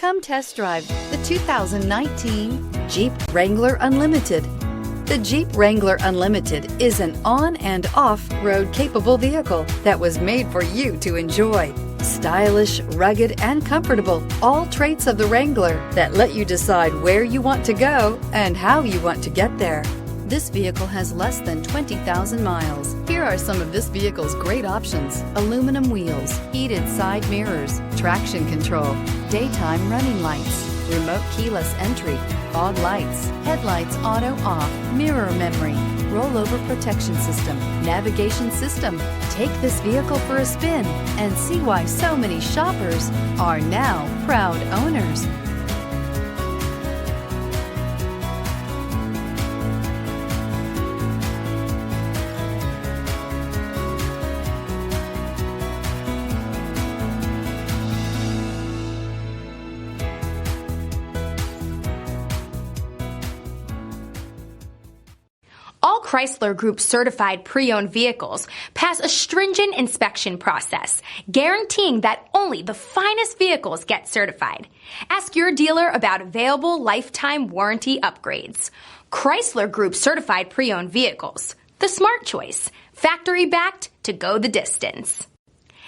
Come test drive the 2019 Jeep Wrangler Unlimited. The Jeep Wrangler Unlimited is an on- and off-road capable vehicle that was made for you to enjoy. Stylish, rugged, and comfortable, all traits of the Wrangler that let you decide where you want to go and how you want to get there. This vehicle has less than 20,000 miles. Here are some of this vehicle's great options: aluminum wheels, heated side mirrors, traction control, daytime running lights, remote keyless entry, fog lights, headlights auto off, mirror memory, rollover protection system, navigation system. Take this vehicle for a spin and see why so many shoppers are now proud owners. All Chrysler Group certified pre-owned vehicles pass a stringent inspection process, guaranteeing that only the finest vehicles get certified. Ask your dealer about available lifetime warranty upgrades. Chrysler Group certified pre-owned vehicles, the smart choice, factory backed to go the distance.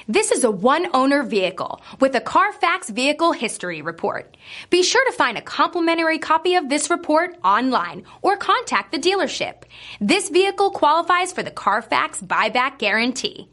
This is a one-owner vehicle with a Carfax Vehicle History Report. Be sure to find a complimentary copy of this report online or contact the dealership. This vehicle qualifies for the Carfax Buyback Guarantee.